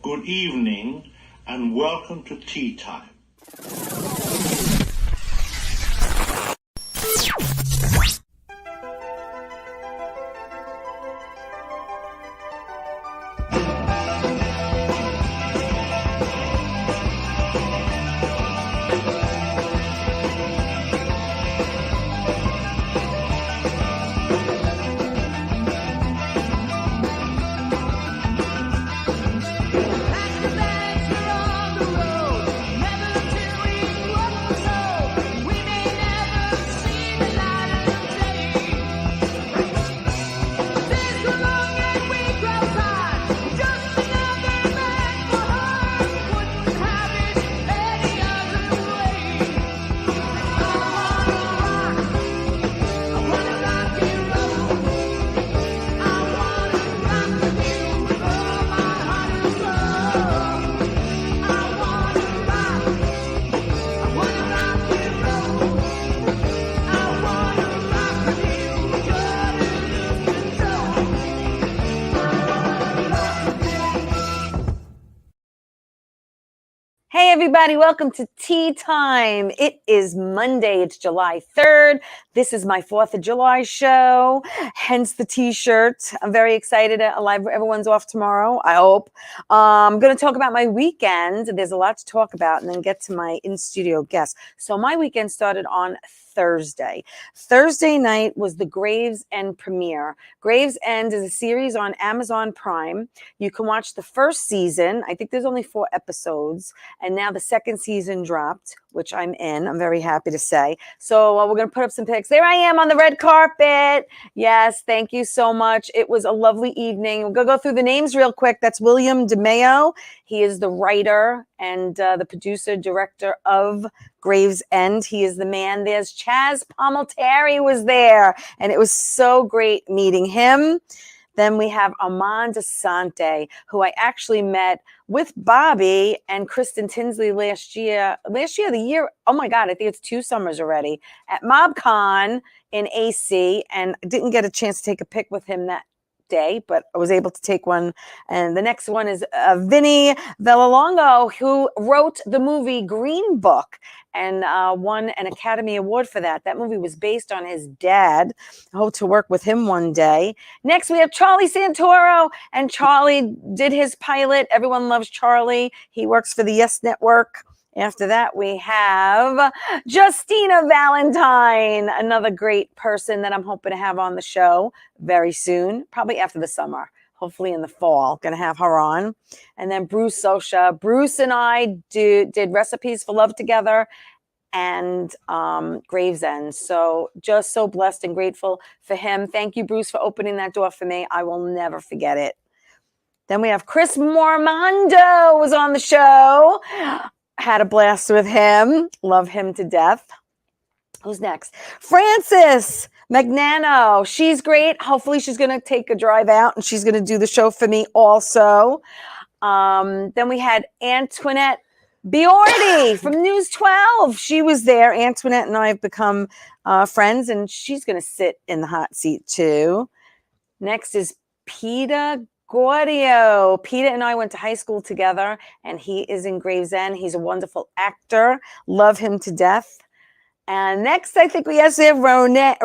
good evening, and welcome to Tea Time. Hey everybody, welcome to Tea Time. It is Monday, it's July 3rd. This is my 4th of July show, hence the t-shirt. I'm very excited. Everyone's off tomorrow, I hope. I'm going to talk about my weekend. There's a lot to talk about, and then get to my in-studio guests. So my weekend started on Thursday. Thursday night was the Gravesend premiere. Gravesend is a series on Amazon Prime. You can watch the first season. I think there's only 4 episodes. And now the second season dropped, which I'm in. I'm very happy to say. So we're going to put up some pics. There I am on the red carpet. Yes, thank you so much. It was a lovely evening. We're going to go through the names real quick. That's William DeMeo. He is the writer and the producer, director of Gravesend. He is the man. There's Chaz Palminteri was there, and it was so great meeting him. Then we have Armand Asante, who I actually met with Bobby and Kristen Tinsley last year, oh my God, I think it's 2 summers already, at MobCon in AC, and I didn't get a chance to take a pic with him that day, but I was able to take one. And the next one is Vinny Vallelongo, who wrote the movie Green Book and won an Academy Award for that. That movie was based on his dad. I hope to work with him one day. Next, we have Charlie Santoro, and Charlie did his pilot. Everyone loves Charlie. He works for the Yes Network. After that, we have Justina Valentine, another great person that I'm hoping to have on the show very soon, probably after the summer, hopefully in the fall. Going to have her on. And then Bruce Sosha. Bruce and I did Recipes for Love together and Gravesend. So just so blessed and grateful for him. Thank you, Bruce, for opening that door for me. I will never forget it. Then we have Chris Mormando was on the show. Had a blast with him. Love him to death. Who's next? Frances Magnano. She's great. Hopefully she's going to take a drive out and she's going to do the show for me also. Then we had Antoinette Biordi from News 12. She was there. Antoinette and I have become friends, and she's going to sit in the hot seat too. Next is Peter Gaudio. Peter and I went to high school together, and he is in Gravesend. He's a wonderful actor. Love him to death. And next, I think we have Renee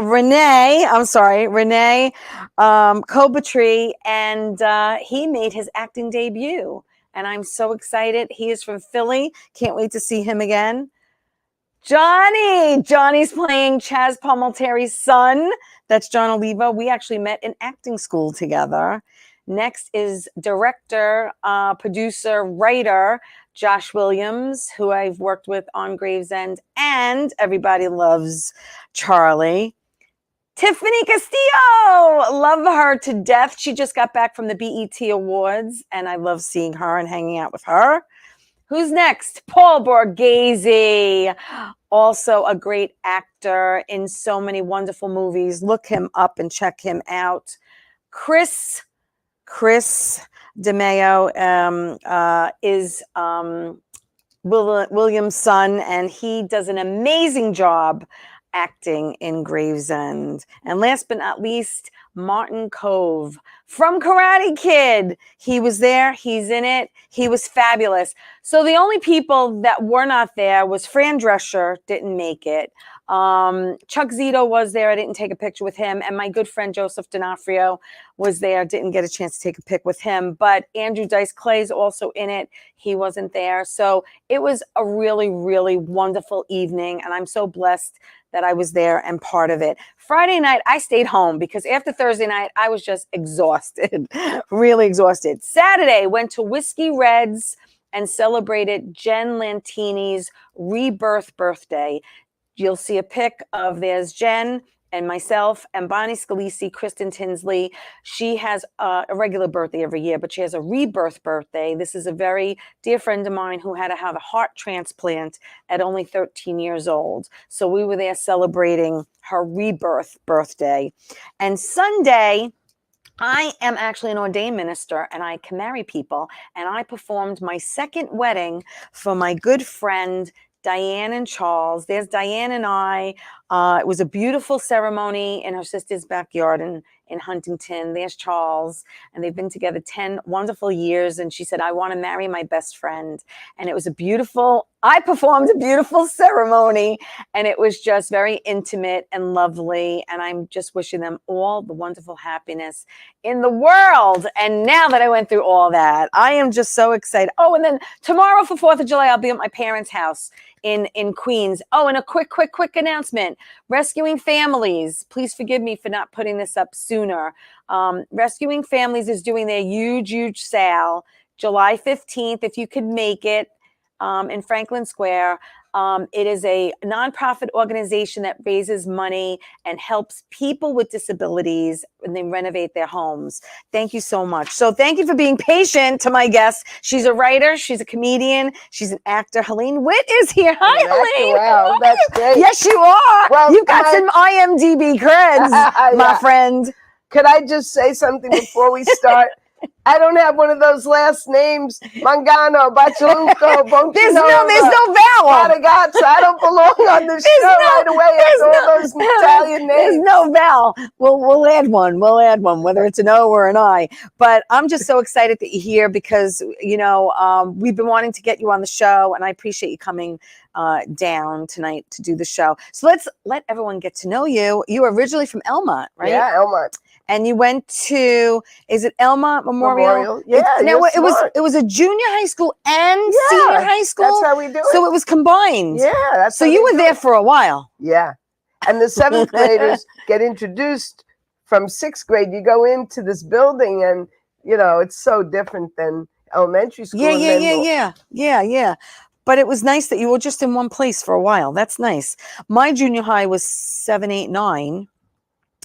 Kobatry, and he made his acting debut. And I'm so excited. He is from Philly. Can't wait to see him again. Johnny's playing Chaz Palminteri's son. That's John Oliva. We actually met in acting school together. Next is director, producer, writer, Josh Williams, who I've worked with on Gravesend, and everybody loves Charlie. Tiffany Castillo, love her to death. She just got back from the BET Awards, and I love seeing her and hanging out with her. Who's next? Paul Borghese, also a great actor in so many wonderful movies. Look him up and check him out. Chris DeMeo is William's son, and he does an amazing job acting in Gravesend. And last but not least, Martin Cove from Karate Kid. He was there. He's in it. He was fabulous. So the only people that were not there was Fran Drescher, didn't make it. Chuck Zito was there. I didn't take a picture with him. And my good friend Joseph D'Onofrio was there. Didn't get a chance to take a pic with him. But Andrew Dice Clay's also in it. He wasn't there. So it was a really, really wonderful evening. And I'm so blessed that I was there and part of it. Friday night, I stayed home because after Thursday night, I was just exhausted, really exhausted. Saturday, went to Whiskey Reds and celebrated Jen Lantini's rebirth birthday. You'll see a pic of there's Jen and myself and Bonnie Scalisi, Kristen Tinsley. She has a regular birthday every year, but she has a rebirth birthday. This is a very dear friend of mine who had to have a heart transplant at only 13 years old. So we were there celebrating her rebirth birthday. And Sunday, I am actually an ordained minister and I can marry people. And I performed my second wedding for my good friend, Diane and Charles. There's Diane and I. It was a beautiful ceremony in her sister's backyard in Huntington. There's Charles, and they've been together 10 wonderful years. And she said, I want to marry my best friend. And it was I performed a beautiful ceremony, and it was just very intimate and lovely. And I'm just wishing them all the wonderful happiness in the world. And now that I went through all that, I am just so excited. Oh, and then tomorrow for 4th of July, I'll be at my parents' house in Queens. Oh, and a quick announcement. Rescuing Families. Please forgive me for not putting this up sooner. Rescuing Families is doing their huge sale July 15th, if you could make it, in Franklin Square. It is a nonprofit organization that raises money and helps people with disabilities when they renovate their homes. Thank you so much. So thank you for being patient to my guest. She's a writer. She's a comedian. She's an actor. Helene Witt is here. Hi, Helene. Wow, that's great. Yes, you are. Well, You've got some IMDb creds, my friend. Could I just say something before we start? I don't have one of those last names, Mangano, Bacialuco, Bonchino. There's no vowel. Ragazza. I don't belong on this show right away after all those Italian names. There's no vowel. We'll add one. We'll add one, whether it's an O or an I. But I'm just so excited that you're here because, we've been wanting to get you on the show, and I appreciate you coming down tonight to do the show. So let's let everyone get to know you. You were originally from Elmont, right? Yeah, Elmont. And you went to, is it Elmont Memorial? Yeah. It was a junior high school and senior high school. That's how we do it. So it was combined. Yeah, that's so you were there for a while. Yeah. And the 7th graders get introduced from 6th grade. You go into this building and, it's so different than elementary school. Yeah. But it was nice that you were just in one place for a while. That's nice. My junior high was 7, 8, 9.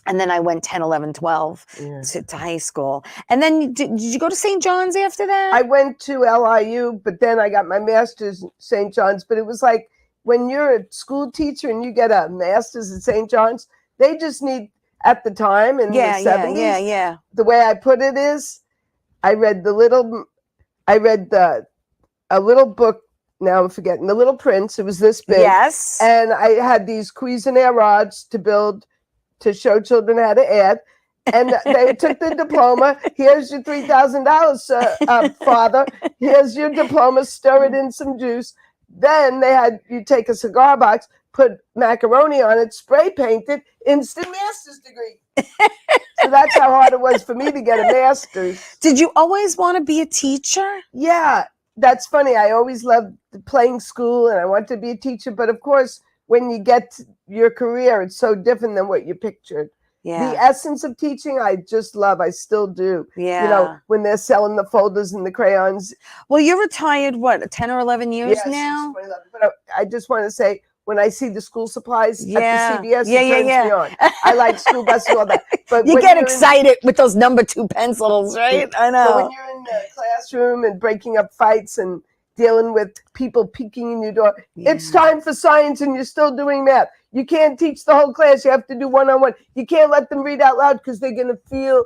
And then I went 10, 11, 12 to high school. And then did you go to St. John's after that? I went to LIU, but then I got my master's at St. John's. But it was like when you're a school teacher and you get a master's at St. John's, they just need, at the time in the 70s, the way I put it is, I read a little book. Now I'm forgetting, The Little Prince. It was this big. Yes. And I had these Cuisinart rods to show children how to add. And they took the diploma. Here's your $3,000, Father. Here's your diploma. Stir it in some juice. Then they had you take a cigar box, put macaroni on it, spray paint it, instant master's degree. So that's how hard it was for me to get a master's. Did you always want to be a teacher? Yeah, that's funny. I always loved playing school and I wanted to be a teacher. But of course, when you get to your career, it's so different than what you pictured. Yeah. The essence of teaching, I just love. I still do. Yeah. When they're selling the folders and the crayons. Well, you're retired, 10 or 11 years now? Since 2011. But I just want to say, when I see the school supplies at the CVS, it turns me on. I like school buses and all that. But you get excited with those number 2 pencils, right? I know. But when you're in the classroom and breaking up fights and dealing with people peeking in your door. It's time for science and you're still doing math. You can't teach the whole class. You have to do one-on-one. You can't let them read out loud because they're going to feel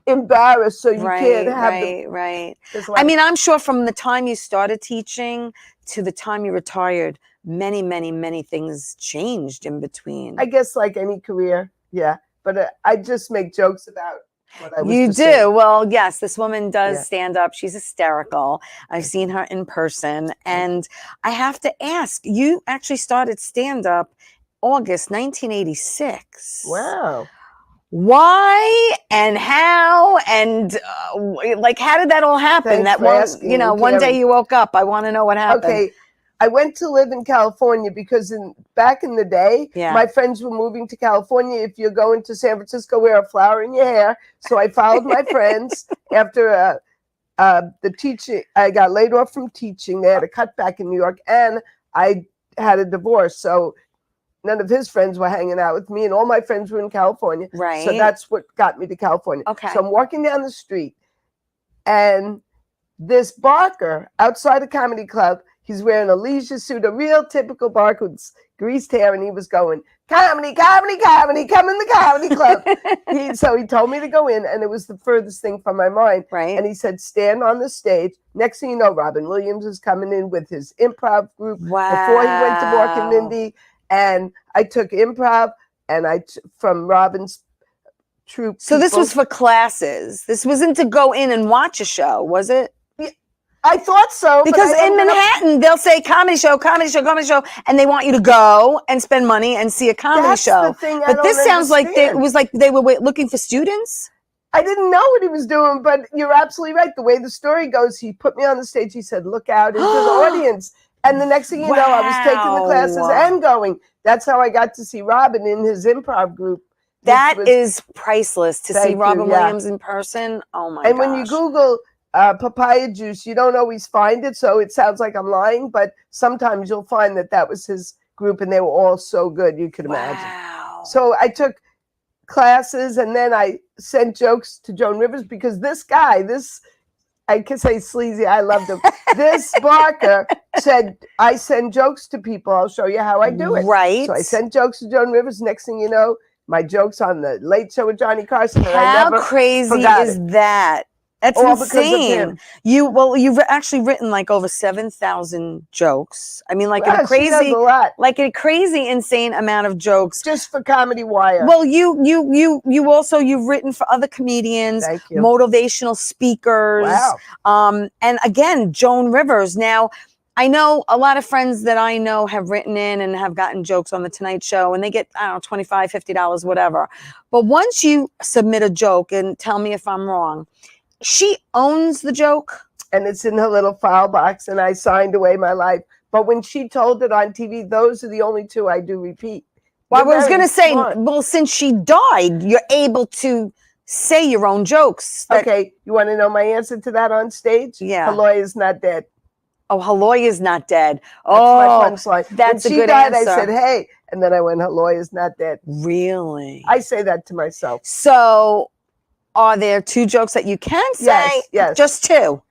embarrassed. So you can't have Right. I mean, I'm sure from the time you started teaching to the time you retired, many, many, many things changed in between. I guess like any career, yeah. But I just make jokes about what I was You just do. saying. Well, yes, this woman does Yeah. stand up. She's hysterical. I've seen her in person. And I have to ask, you actually started stand up August 1986. Wow. Why and how and like how did that all happen? Thanks That for one, asking you know, and one day caring. you woke up. I want to know what happened. Okay. I went to live in California because back in the day, Yeah. my friends were moving to California. If you're going to San Francisco, wear a flower in your hair. So I followed my friends after the teaching. I got laid off from teaching. They had a cutback in New York, and I had a divorce. So none of his friends were hanging out with me, and all my friends were in California. Right. So that's what got me to California. Okay. So I'm walking down the street, and this barker outside a comedy club, he's wearing a leisure suit, a real typical barker with greased hair, and he was going, comedy, comedy, comedy, come in the comedy club. So he told me to go in, and it was the furthest thing from my mind. Right. And he said, stand on the stage. Next thing you know, Robin Williams is coming in with his improv group before he went to Mork and Mindy. And I took improv, and from Robin's troupe. So this was for classes. This wasn't to go in and watch a show, was it? I thought so. Because in Manhattan, they'll say comedy show, comedy show, comedy show, and they want you to go and spend money and see a comedy show. The thing but this sounds like it was like they were looking for students. I didn't know what he was doing, but you're absolutely right. The way the story goes, he put me on the stage. He said, look out into the audience. And the next thing you know, I was taking the classes and going. That's how I got to see Robin in his improv group. That is priceless to see Robin Williams in person. Oh my gosh. And when you Google papaya juice, you don't always find it. So it sounds like I'm lying, but sometimes you'll find that was his group, and they were all so good, you could imagine. So I took classes, and then I sent jokes to Joan Rivers because this guy, I can say sleazy, I loved him. This Barker said, I send jokes to people. I'll show you how I do it. Right. So I sent jokes to Joan Rivers. Next thing you know, my jokes on the Late Show with Johnny Carson. And how crazy is that? That's insane. You've actually written like over 7,000 jokes. I mean, like a crazy, insane amount of jokes just for Comedy Wire. Well, you've written for other comedians, motivational speakers. Wow. And again, Joan Rivers. Now, I know a lot of friends that I know have written in and have gotten jokes on the Tonight Show, and they get, I don't know, $25, $50, whatever. But once you submit a joke, and tell me if I'm wrong, she owns the joke. And it's in her little file box, and I signed away my life. But when she told it on TV, those are the only two I do repeat. Well, I was going to say, well, since she died, you're able to say your own jokes. Okay, you want to know my answer to that on stage? Yeah. Her lawyer's not dead. Oh, her lawyer's not dead. That's my punchline. That's when a good died, answer. I said, hey, and then I went, her lawyer's not dead. Really? I say that to myself. So are there two jokes that you can say? Yes. Just two?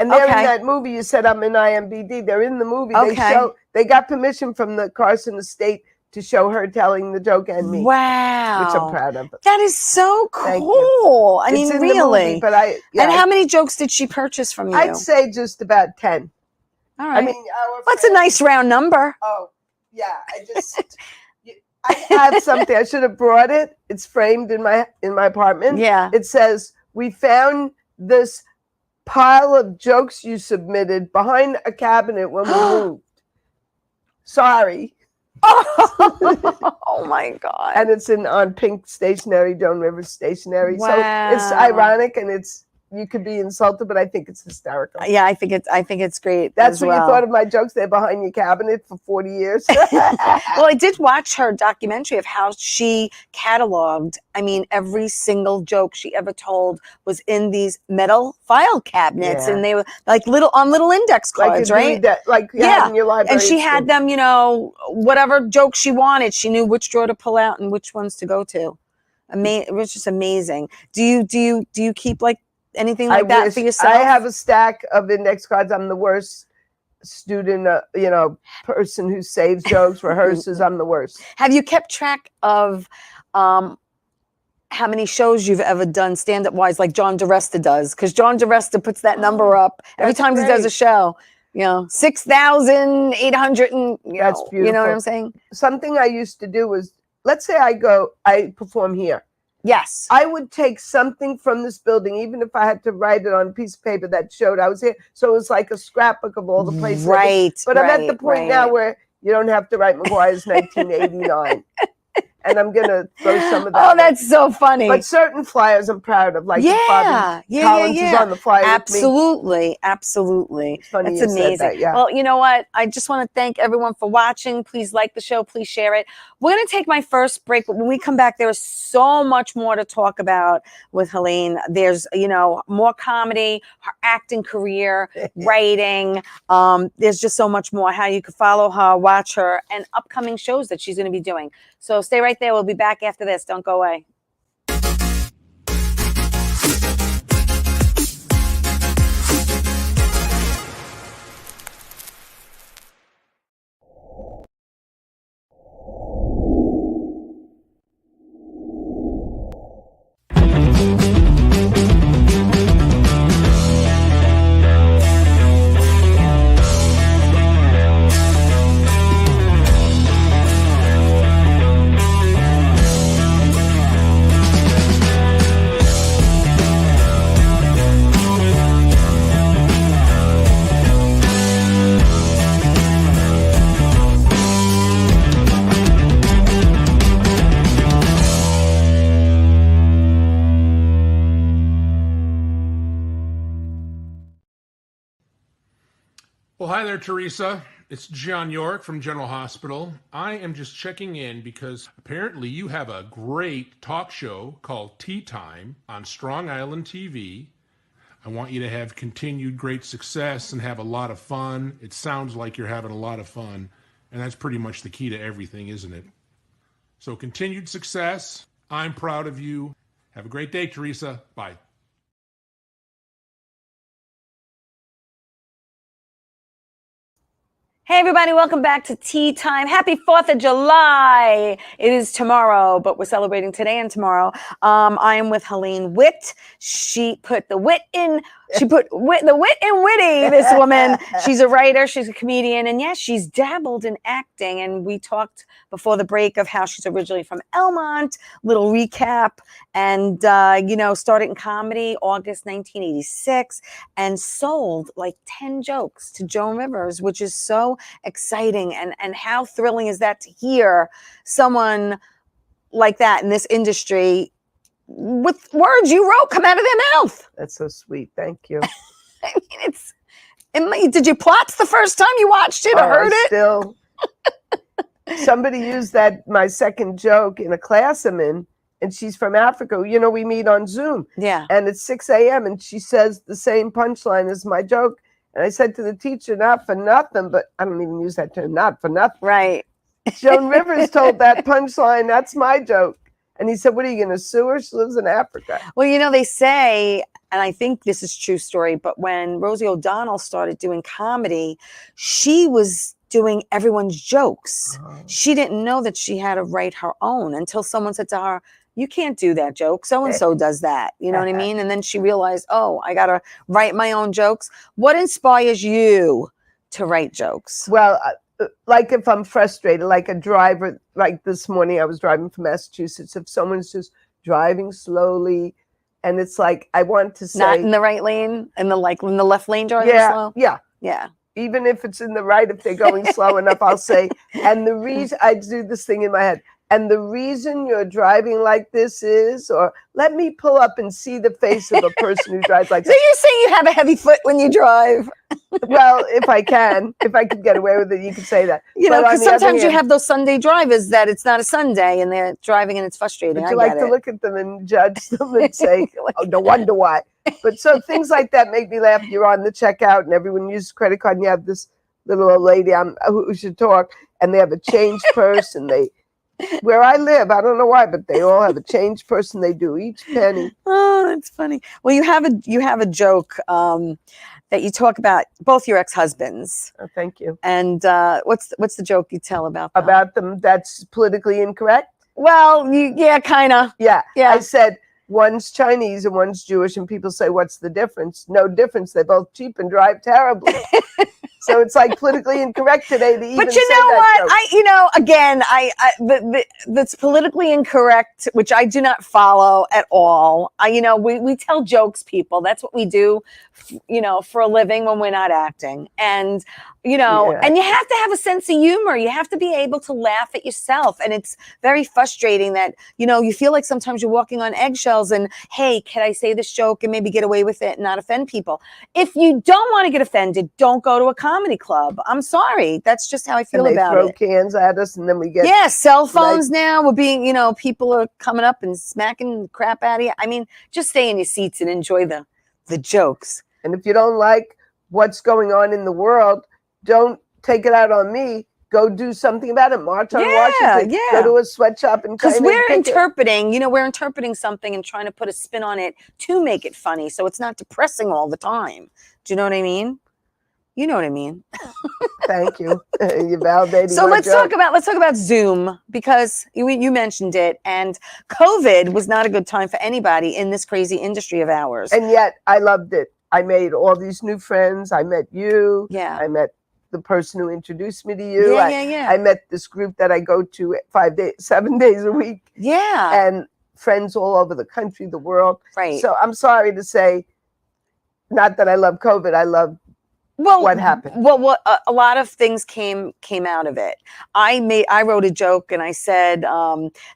And they're in that movie. You said I'm in IMDb. They're in the movie. Okay. They got permission from the Carson estate to show her telling the joke and me. Wow. Which I'm proud of. That is so cool. I mean, really. Movie, but and how many jokes did she purchase from you? I'd say just about 10. All right. I mean, that's a nice round number. Oh, yeah. I have something. I should have brought it. It's framed in my apartment. Yeah. It says, we found this pile of jokes you submitted behind a cabinet when we moved. Sorry. Oh my God. And it's on pink stationery, Joan Rivers stationery. Wow. So it's ironic, and you could be insulted, but I think it's hysterical. Yeah, I think it's great. That's what you thought of my jokes. They're behind your cabinet for 40 years. Well, I did watch her documentary of how she cataloged. I mean, every single joke she ever told was in these metal file cabinets, and they were like little index cards, right? In your library. And she had them, whatever joke she wanted. She knew which drawer to pull out and which ones to go to. It was just amazing. Do you keep like anything like that for yourself? I have a stack of index cards. I'm the worst student, person who saves jokes, rehearses. I'm the worst. Have you kept track of how many shows you've ever done stand-up wise, like John DeResta does? Because John DeResta puts that number up every time he does a show. 6,800 and That's beautiful. You know what I'm saying? Something I used to do was, let's say I perform here. Yes. I would take something from this building, even if I had to write it on a piece of paper that showed I was here. So it was like a scrapbook of all the places. Right. But I'm at the point now where you don't have to write McGuire's 1989. And I'm going to throw some of that. Oh, that's so funny. But certain flyers I'm proud of, like Bobby Collins is on the flyer Absolutely, with me. absolutely. It's funny That's you amazing. said that, yeah. Well, you know what? I just want to thank everyone for watching. Please like the show. Please share it. We're going to take my first break, but when we come back, there is so much more to talk about with Helene. There's, more comedy, her acting career, writing. There's just so much more. How you can follow her, watch her, and upcoming shows that she's going to be doing. So stay right there. We'll be back after this. Don't go away. Well, hi there, Theresa. It's John York from General Hospital. I am just checking in because apparently you have a great talk show called Tea Time on Strong Island TV. I want you to have continued great success and have a lot of fun. It sounds like you're having a lot of fun, and that's pretty much the key to everything, isn't it? So continued success. I'm proud of you. Have a great day, Theresa. Bye. Hey everybody, welcome back to Tea Time. Happy 4th of July. It is tomorrow, but we're celebrating today and tomorrow. I am with Helene WITT. She put the wit in, the wit in WITTy, this woman. She's a writer, she's a comedian, and yes, she's dabbled in acting. And we talked before the break of how she's originally from Elmont, little recap, and, started in comedy August 1986 and sold like 10 jokes to Joan Rivers, which is so exciting. And how thrilling is that to hear someone like that in this industry with words you wrote come out of their mouth. That's so sweet. Thank you. I mean, did you plot the first time you watched it or heard it? Still, somebody used my second joke in a class I'm in, and she's from Africa. We meet on Zoom. Yeah. And it's 6 a.m. and she says the same punchline as my joke. And I said to the teacher, not for nothing, but I don't even use that term, not for nothing. Right. Joan Rivers told that punchline, that's my joke. And he said, what are you going to sue her? She lives in Africa. Well, they say, and I think this is true story, but when Rosie O'Donnell started doing comedy, she was doing everyone's jokes. Oh. She didn't know that she had to write her own until someone said to her, you can't do that joke. So-and-so does that. You know what I mean? And then she realized, oh, I got to write my own jokes. What inspires you to write jokes? Well, like if I'm frustrated, like a driver, like this morning I was driving from Massachusetts. If someone's just driving slowly and it's like, I want to say. Not in the right lane, in the left lane driving slow? Yeah. Even if it's in the right, if they're going slow enough, I'll say, and the reason, I do this thing in my head, and the reason you're driving like this is, or let me pull up and see the face of a person who drives like so this. So you're saying you have a heavy foot when you drive? Well, if I could get away with it, you could say that. Because sometimes you have those Sunday drivers that it's not a Sunday and they're driving and it's frustrating. But you like to look at them and judge them and say, oh, no wonder why. But so things like that make me laugh. You're on the checkout and everyone uses credit card and you have this little old lady who should talk and they have a change purse and where I live, I don't know why, but they all have a change purse and they do each penny. Oh, that's funny. Well, you have a joke that you talk about both your ex-husbands. Oh, thank you. And what's the joke you tell about them? About them that's politically incorrect? Well, yeah, kind of. Yeah. I said one's Chinese and one's Jewish, and people say, what's the difference? No difference. They're both cheap and drive terribly. So it's like politically incorrect today to even But say you know that what? joke. Again, that's politically incorrect, which I do not follow at all. We tell jokes, people. That's what we do, for a living when we're not acting. And, Yeah. and you have to have a sense of humor. You have to be able to laugh at yourself. And it's very frustrating that, you feel like sometimes you're walking on eggshells and, hey, can I say this joke and maybe get away with it and not offend people? If you don't want to get offended, don't go to a comedy club. I'm sorry. That's just how I feel And they about throw it. cans at us, and then we get Cell phones now. We're being, people are coming up and smacking the crap out of you. I mean, just stay in your seats and enjoy the jokes. And if you don't like what's going on in the world, don't take it out on me. Go do something about it. March on Washington. Yeah. Go to a sweatshop and because China we're and picket. interpreting, we're interpreting something and trying to put a spin on it to make it funny, so it's not depressing all the time. Do you know what I mean? You know what I mean. Thank you. You validating. So let's talk about Zoom, because you mentioned it, and COVID was not a good time for anybody in this crazy industry of ours. And yet I loved it. I made all these new friends. I met you. Yeah. I met the person who introduced me to you. Yeah. I met this group that I go to 7 days a week. Yeah. And friends all over the country, the world. Right. So I'm sorry to say, not that I love COVID. I love what happened. Well, a lot of things came out of it. I wrote a joke and I said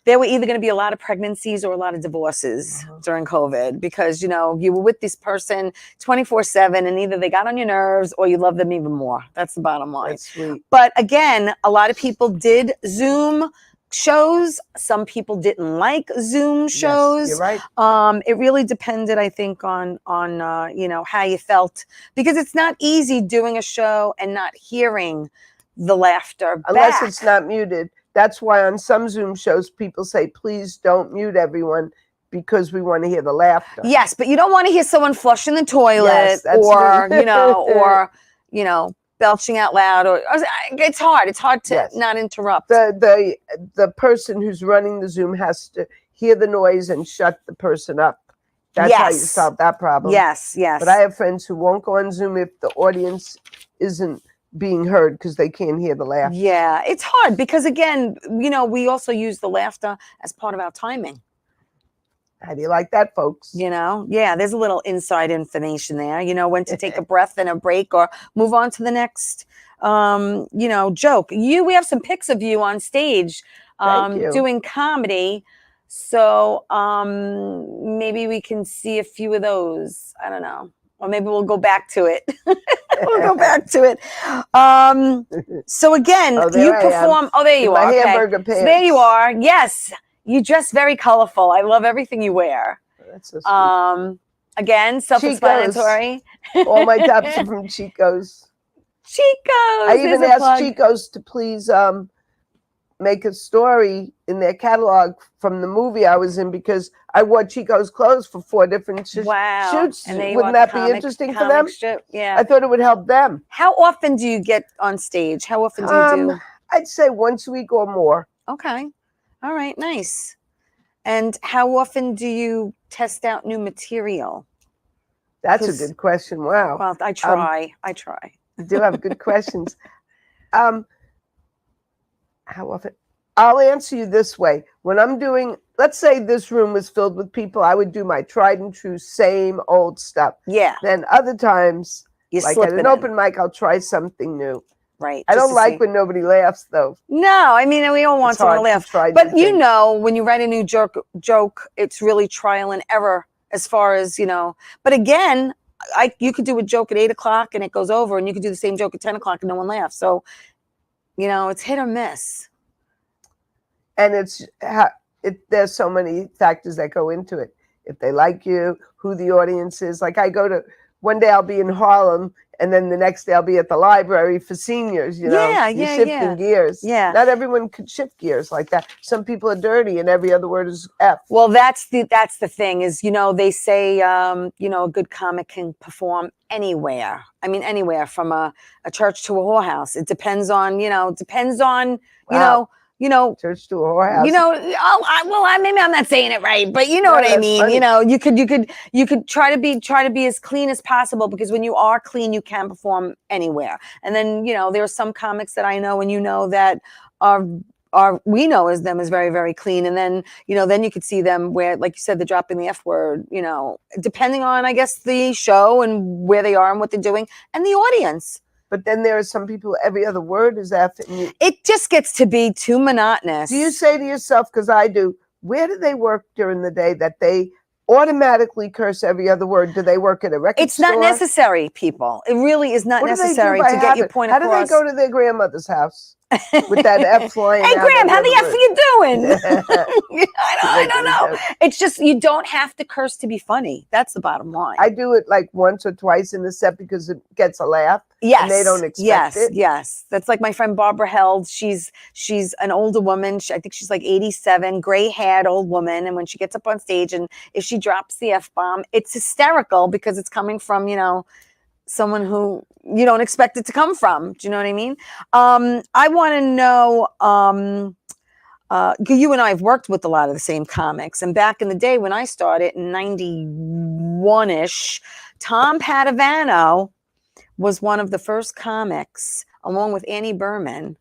there were either going to be a lot of pregnancies or a lot of divorces during COVID, because you were with this person 24/7, and either they got on your nerves or you love them even more. That's the bottom line. That's sweet. But again, a lot of people did Zoom shows. Some people didn't like Zoom shows. Yes, you're right. It really depended, I think, on how you felt, because it's not easy doing a show and not hearing the laughter Unless back. it's not muted. That's why on some Zoom shows people say, please don't mute everyone, because we want to hear the laughter. Yes, but you don't want to hear someone flushing the toilet, Yes, that's or me. or belching out loud, or it's hard to Yes. not interrupt. The person who's running the Zoom has to hear the noise and shut the person up. That's how you Yes. solve that problem. Yes. But I have friends who won't go on Zoom if the audience isn't being heard because they can't hear the laugh. Yeah, it's hard because, again, we also use the laughter as part of our timing. How do you like that, folks? Yeah, there's a little inside information there, when to take a breath and a break or move on to the next, joke. We have some pics of you on stage Thank you. doing comedy. So maybe we can see a few of those. I don't know. Or maybe we'll go back to it. We'll go back to it. So again, you perform. Oh, there you are. My Okay. hamburger pants. So there you are. Yes. You dress very colorful. I love everything you wear. That's so sweet. Again, self-explanatory. All my tops are from Chico's. Chico's. I even asked Chico's to please make a story in their catalog from the movie I was in, because I wore Chico's clothes for 4 different shoots. And wouldn't that be interesting for them? Yeah. I thought it would help them. How often do you get on stage? How often do you do? I'd say once a week or more. Okay. All right. Nice. And how often do you test out new material? That's a good question. Wow. Well, I try. You do have good questions. How often? I'll answer you this way. When I'm doing, let's say this room was filled with people, I would do my tried and true same old stuff. Yeah. Then other times, like at an open mic, I'll try something new. Right. I don't like when nobody laughs, though. No, I mean, we don't want someone to laugh. But when you write a new joke, it's really trial and error as far as, But again, you could do a joke at 8 o'clock and it goes over, and you could do the same joke at 10 o'clock and no one laughs. So, it's hit or miss. And there's so many factors that go into it. If they like you, who the audience is. Like one day I'll be in Harlem, and then the next day I'll be at the library for seniors, You're shifting gears. Yeah. Not everyone could shift gears like that. Some people are dirty and every other word is F. Well, that's the thing is, they say, a good comic can perform anywhere. I mean, anywhere from a church to a whorehouse. It depends on, Church to a whorehouse. Maybe I'm not saying it right, but you know No, what I that's mean. funny. You could try to be as clean as possible, because when you are clean, you can perform anywhere. And then, there are some comics that I know and that we know as them as very, very clean. And then, then you could see them where, like you said, they're dropping the F word, depending on, I guess, the show and where they are and what they're doing and the audience. But then there are some people, every other word is F. It just gets to be too monotonous. Do you say to yourself, because I do, where do they work during the day that they automatically curse every other word? Do they work at a record It's store? not necessary, people. It really is not necessary to get your point across. How do they go to their grandmother's house with that F flying Hey, out? Graham, how the F are you doing? I don't know. It's just, you don't have to curse to be funny. That's the bottom line. I do it like once or twice in the set because it gets a laugh. Yes. And they don't expect it. Yes. That's like my friend Barbara Held. She's an older woman. I think she's like 87, gray-haired old woman. And when she gets up on stage and if she drops the F-bomb, it's hysterical because it's coming from, someone who you don't expect it to come from. Do you know what I mean? I want to know, you and I have worked with a lot of the same comics. And back in the day when I started in 91-ish, Tom Padovano was one of the first comics, along with Annie Berman,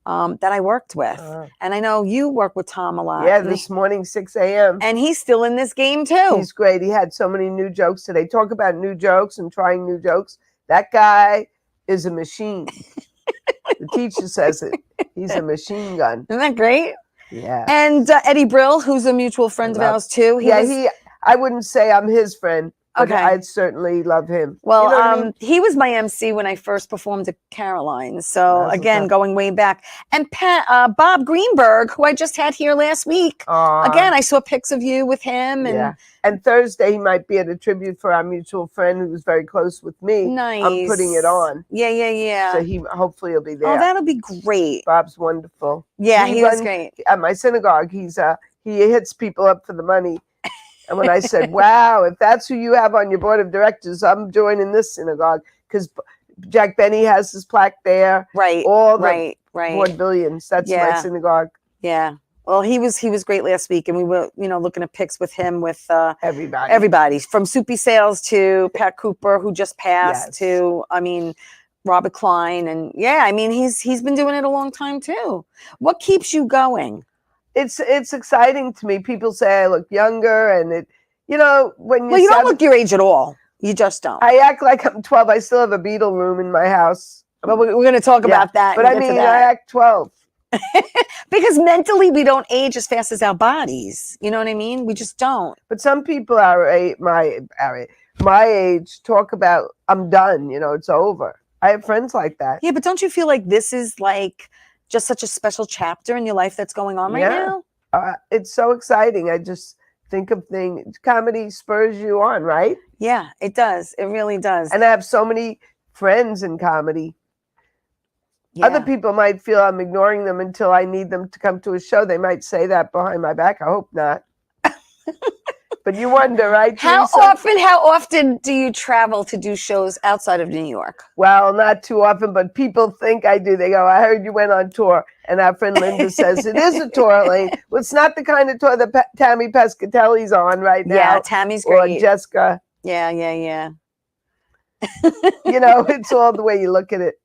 that I worked with. And I know you work with Tom a lot. Yeah, this morning, 6 a.m. And he's still in this game too. He's great. He had so many new jokes today. Talk about new jokes and trying new jokes. That guy is a machine. The teacher says it. He's a machine gun. Isn't that great? Yeah. And Eddie Brill, who's a mutual friend of ours too. I wouldn't say I'm his friend. But Okay. I'd certainly love him. Well, you know what I mean? he was my MC when I first performed at Caroline's. So again, going way back. And Bob Greenberg, who I just had here last week. Again, I saw pics of you with him. And And Thursday he might be at a tribute for our mutual friend who was very close with me. Nice. I'm putting it on. Yeah. So he hopefully he'll be there. Oh, that'll be great. Bob's wonderful. Yeah, he was great. At my synagogue, he hits people up for the money. And when I said, wow, if that's who you have on your board of directors, I'm joining this synagogue, because Jack Benny has his plaque there. Right. All the right. vaudevillians. That's my synagogue. Yeah. Well, he was great last week, and we were, looking at pics with him with everybody from Soupy Sales to Pat Cooper, who just passed, to Robert Klein, and he's been doing it a long time too. What keeps you going? It's exciting to me. People say I look younger, and when you don't look your age at all. You just don't. I act like I'm 12. I still have a Beatle room in my house. But we're going to talk about that. But I act 12. Because mentally we don't age as fast as our bodies. You know what I mean? We just don't. But some people my age talk about, I'm done, it's over. I have friends like that. Yeah, but don't you feel like this is like just such a special chapter in your life that's going on right now? It's so exciting. I just think of things. Comedy spurs you on, right? Yeah, it does. It really does. And I have so many friends in comedy. Yeah. Other people might feel I'm ignoring them until I need them to come to a show. They might say that behind my back. I hope not. But you wonder, right? How often do you travel to do shows outside of New York? Well, not too often, but people think I do. They go, I heard you went on tour. And our friend Linda says, it is a tour, Elaine. Well, it's not the kind of tour that Tammy Pescatelli's on right now. Yeah, Tammy's great. Or Jessica. Yeah. It's all the way you look at it.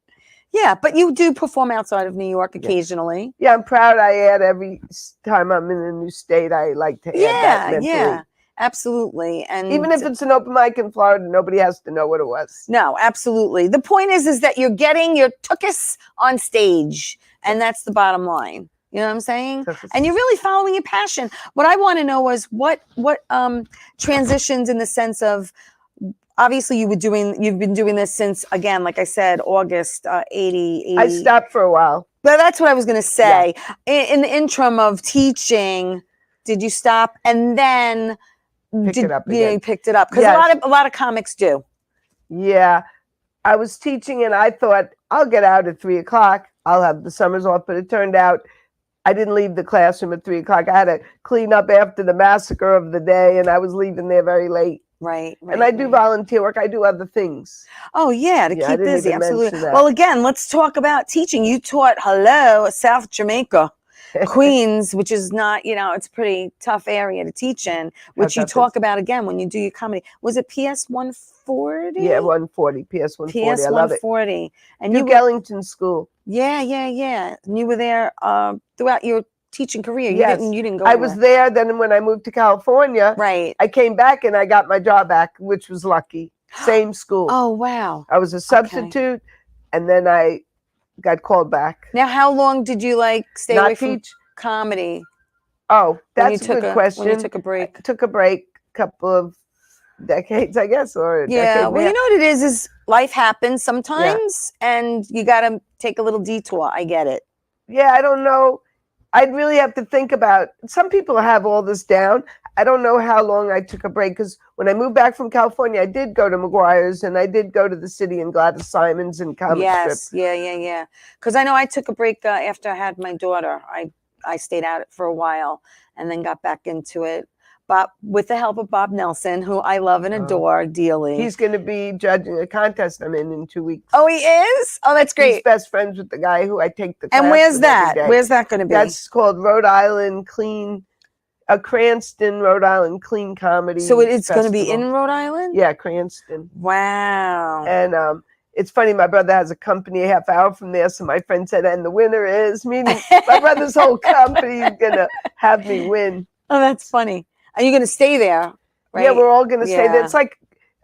Yeah, but you do perform outside of New York occasionally. Yeah, I'm proud. I add every time I'm in a new state. I like to add that mentally. Yeah, absolutely. And even if it's an open mic in Florida, nobody has to know what it was. No, absolutely. The point is that you're getting your tuchus on stage, and that's the bottom line. You know what I'm saying? And you're really following your passion. What I want to know is what transitions in the sense of, obviously you've been doing this since, again, like I said, August 80. I stopped for a while. But that's what I was going to say. Yeah. In the interim of teaching, did you stop and then pick it up again? You picked it up? Because a lot of comics do. Yeah. I was teaching and I thought, I'll get out at 3:00. I'll have the summers off. But it turned out I didn't leave the classroom at 3:00. I had to clean up after the massacre of the day, and I was leaving there very late. Right. And I do volunteer work. I do other things. Oh, yeah, to keep busy. Absolutely. Well, again, let's talk about teaching. You taught South Jamaica. Queens, which is not, it's a pretty tough area to teach in, which you talk about again when you do your comedy. Was it PS 140? Yeah, 140, PS 140. PS I love 140. it. And Duke Ellington School. Yeah. And you were there throughout your teaching career. Yes. You didn't go I anywhere. was there. Then when I moved to California, Right. I came back and I got my job back, which was lucky. Same school. Oh, wow. I was a substitute, and then I got called back. Now, how long did you stay away from comedy? Oh, that's a good question. When you took a break? I took a break, couple of decades, I guess, or a yeah. decade Well, you know what it is life happens sometimes, and you got to take a little detour. I get it. Yeah, I don't know. I'd really have to think about. Some people have all this down. I don't know how long I took a break, because when I moved back from California, I did go to McGuire's and I did go to the City and Gladys Simons and comic strip. Yeah. Because I know I took a break after I had my daughter. I stayed out for a while and then got back into it. But with the help of Bob Nelson, who I love and adore dearly. He's going to be judging a contest I'm in 2 weeks. Oh, he is? Oh, that's great. He's best friends with the guy who I take the class And where's with that? every day. Where's that going to be? That's called Rhode Island Cranston, Rhode Island Clean Comedy. So it's Festival. going to be in Rhode Island? Yeah, Cranston. Wow. And it's funny, my brother has a company a half hour from there, so my friend said, and the winner is, meaning my brother's whole company is going to have me win. Oh, that's funny. Are you going to stay there? Right? Yeah, we're all going to stay there. It's like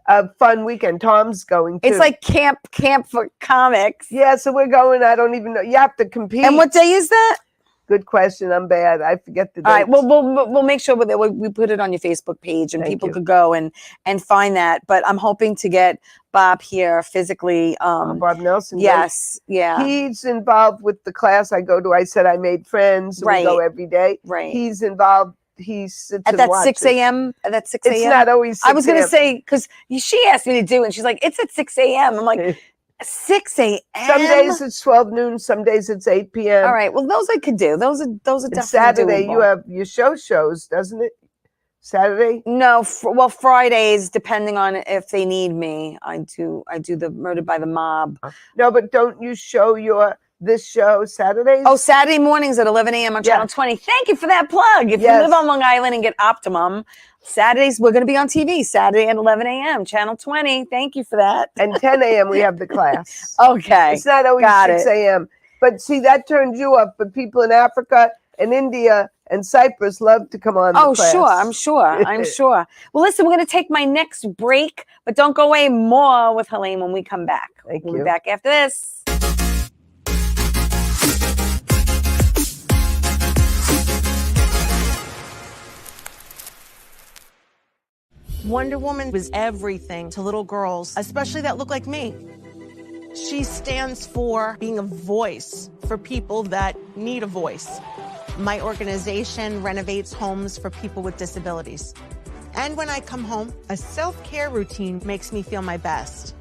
a fun weekend. Tom's going too. It's like camp for comics. Yeah, so we're going. I don't even know. You have to compete. And what day is that? Good question. I'm bad. I forget the date. All right. Well, we'll make sure that we put it on your Facebook page and people could go and find that. But I'm hoping to get Bob here physically. Bob Nelson. Yes. Right? Yeah. He's involved with the class I go to. I said I made friends. So we go every day. Right. He's involved. He sits at that 6 a.m. At that 6 a.m. It's not always 6 I was going to say, because she asked me to do it, and she's like, it's at 6 a.m. I'm like, 6 a.m. Some days it's 12 noon. Some days it's 8 p.m. All right. Well, those I could do. Those are definitely Saturday. doable. You have your shows, doesn't it? Saturday? No. Well, Fridays, depending on if they need me, I do the Murdered by the Mob. No, but don't you show this show Saturdays? Oh, Saturday mornings at 11 a.m. on Channel 20. Thank you for that plug. If you live on Long Island and get Optimum, Saturdays, we're going to be on TV Saturday at 11 a.m. Channel 20. Thank you for that. And 10 a.m. we have the class. Okay. It's not always 6 a.m. But see, that turns you up. But people in Africa and India and Cyprus love to come on the class. Sure. I'm sure. Well, listen, we're going to take my next break, but don't go away. More with Helene when we come back. We'll be back after this. Wonder Woman was everything to little girls, especially that look like me. She stands for being a voice for people that need a voice. My organization renovates homes for people with disabilities. And when I come home, a self-care routine makes me feel my best.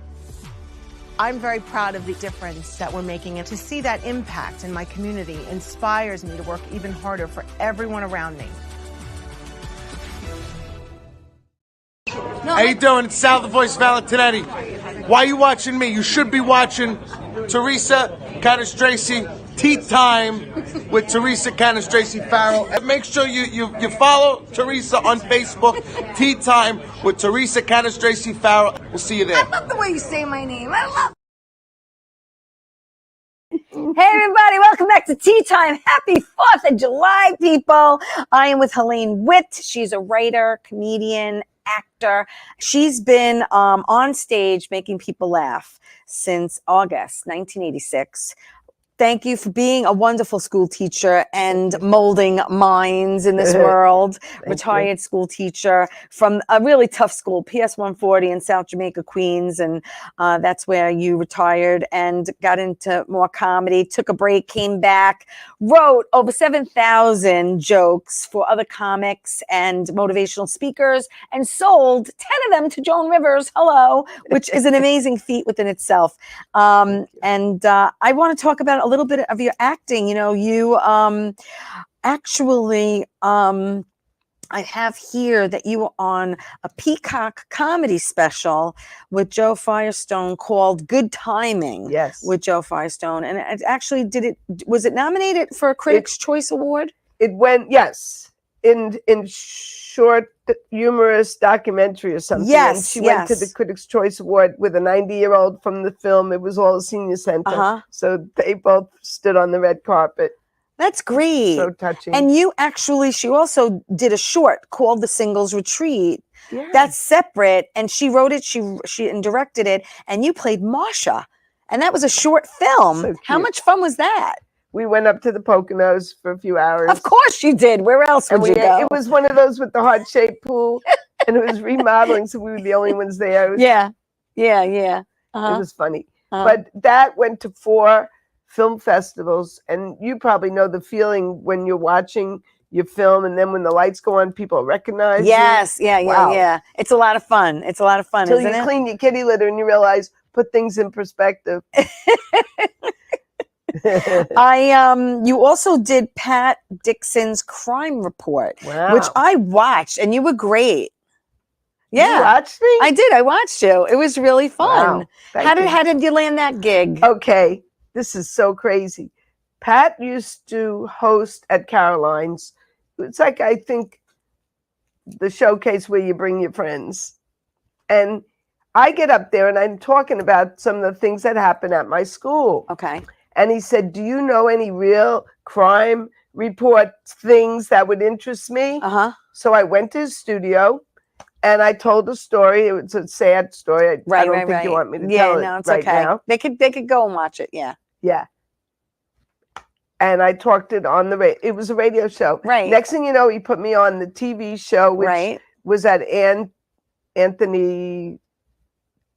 I'm very proud of the difference that we're making, and to see that impact in my community inspires me to work even harder for everyone around me. How you doing? It's Sal the Voice Valentinetti. Why are you watching me? You should be watching Theresa Canastraci Tea Time with Theresa Canastraci Farrell. And make sure you follow Theresa on Facebook, Tea Time with Theresa Canastraci Farrell. We'll see you there. I love the way you say my name. I love. Hey everybody, welcome back to Tea Time. Happy 4th of July, people. I am with Helene WITT. She's a writer, comedian, actor. She's been on stage making people laugh since August 1986. Thank you for being a wonderful school teacher and molding minds in this world. Retired school teacher from a really tough school, PS 140 in South Jamaica, Queens. And that's where you retired and got into more comedy, took a break, came back, wrote over 7,000 jokes for other comics and motivational speakers, and sold 10 of them to Joan Rivers, which is an amazing feat within itself. And I want to talk about a little bit of your acting. You know, you actually I have here that you were on a Peacock comedy special with Joe Firestone called Good Timing. Yes. With Joe Firestone. And it actually, was it nominated for a Critics' Choice Award? It went, yes, in short humorous documentary or something. Yes, and she went to the Critics' Choice Award with a 90-year-old from the film. It was all a senior center. So they both stood on the red carpet. That's great. So touching. And she also did a short called The Singles Retreat. Yeah. That's separate. And she wrote it, she and directed it, and you played Marsha. And that was a short film. So how much fun was that? We went up to the Poconos for a few hours. Of course you did. Where else would you go? It was one of those with the heart-shaped pool, and it was remodeling, so we were the only ones there. Yeah. It was funny. But that went to 4 film festivals, and you probably know the feeling when you're watching your film, and then when the lights go on, people recognize you. Yeah. It's a lot of fun. Isn't Until you clean your kitty litter and you realize, put things in perspective. You also did Pat Dixon's Crime Report, which I watched, and you were great. Yeah. You watched me? I did. I watched you. It was really fun. Wow. How did you land that gig? Okay. This is so crazy. Pat used to host at Caroline's. It's like, I think, the showcase where you bring your friends. And I get up there and I'm talking about some of the things that happen at my school. Okay. And he said, do you know any real crime report things that would interest me? So I went to his studio and I told a story. It was a sad story. I don't think you want me to tell it right now. They could go and watch it. Yeah. Yeah. And I talked it on the radio. It was a radio show. Right. Next thing you know, he put me on the TV show, which was at Anthony,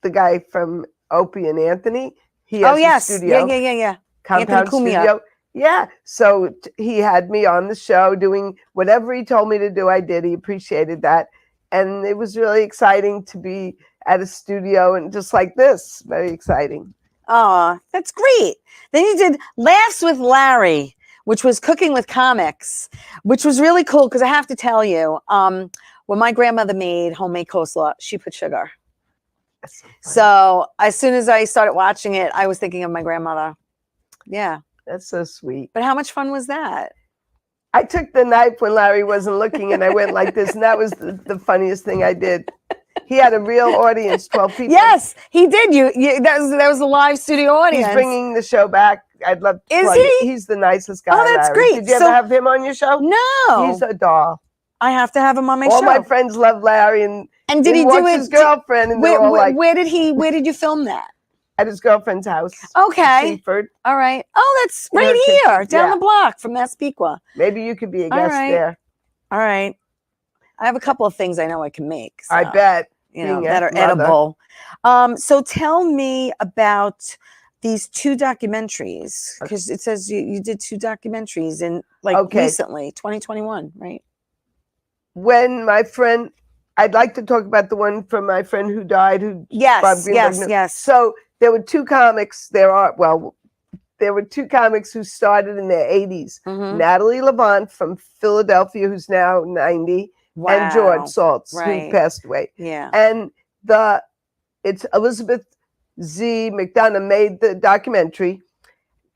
the guy from Opie and Anthony. He has a studio. Yeah. Compound Studio. Yeah. So he had me on the show doing whatever he told me to do. I did. He appreciated that. And it was really exciting to be at a studio and just like this. Very exciting. Oh, that's great. Then you did Laughs with Larry, which was cooking with comics, which was really cool because I have to tell you, when my grandmother made homemade coleslaw, she put sugar. So as soon as I started watching it, I was thinking of my grandmother. Yeah. That's so sweet. But how much fun was that? I took the knife when Larry wasn't looking and I went like this. And that was the funniest thing I did. He had a real audience, 12 people. Yes, he did. That was a live studio audience. He's bringing the show back. I'd love to plug it. He's the nicest guy. Oh, that's Larry. great. Did you ever have him on your show? No. He's a doll. I have to have him on my All show. my friends love Larry, and did he do it? His girlfriend, and they're all like, where did you film that? At his girlfriend's house. Okay. Seaford. All right. Oh, that's right here, down the block from Massapequa. Maybe you could be a guest there. All right. I have a couple of things I know I can make. So, I bet. That are edible. So tell me about these 2 documentaries, because it says you did 2 documentaries in recently, 2021, right? When my friend, I'd like to talk about the one from my friend who died. Yes. So there were 2 comics. There were 2 comics who started in their 80s. Natalie Levant from Philadelphia, who's now 90. Wow. And George Saltz, who passed away. Yeah. And it's Elizabeth Z. McDonough made the documentary,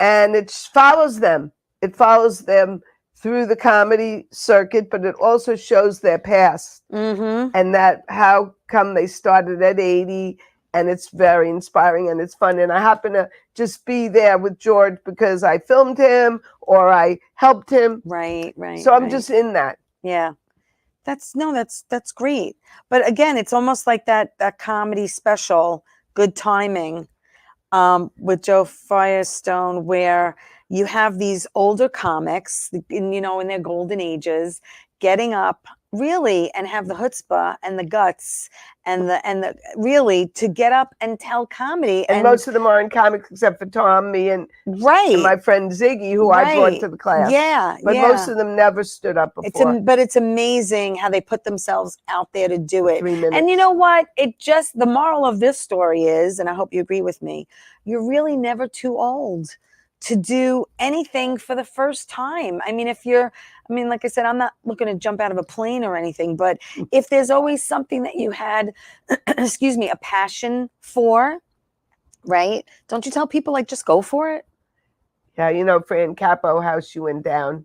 and it follows them. It follows them through the comedy circuit, but it also shows their past and that how come they started at 80. And it's very inspiring and it's fun. And I happen to just be there with George because I filmed him or I helped him. Right. So I'm just in that. Yeah. That's great. But again, it's almost like that comedy special, Good Timing, with Joe Firestone, where you have these older comics, in their golden ages, getting up really and have the chutzpah and the guts and the really to get up and tell comedy. And most of them are in comics except for Tom, me, and my friend Ziggy, who I brought to the class. Yeah. But most of them never stood up before. But it's amazing how they put themselves out there to do it. 3 minutes. And you know what? The moral of this story is, and I hope you agree with me, you're really never too old to do anything for the first time. I mean, like I said, I'm not looking to jump out of a plane or anything, but if there's always something that you had, excuse me, a passion for, right? Don't you tell people, like, just go for it? Yeah, you know, Fran Capo, how she went down.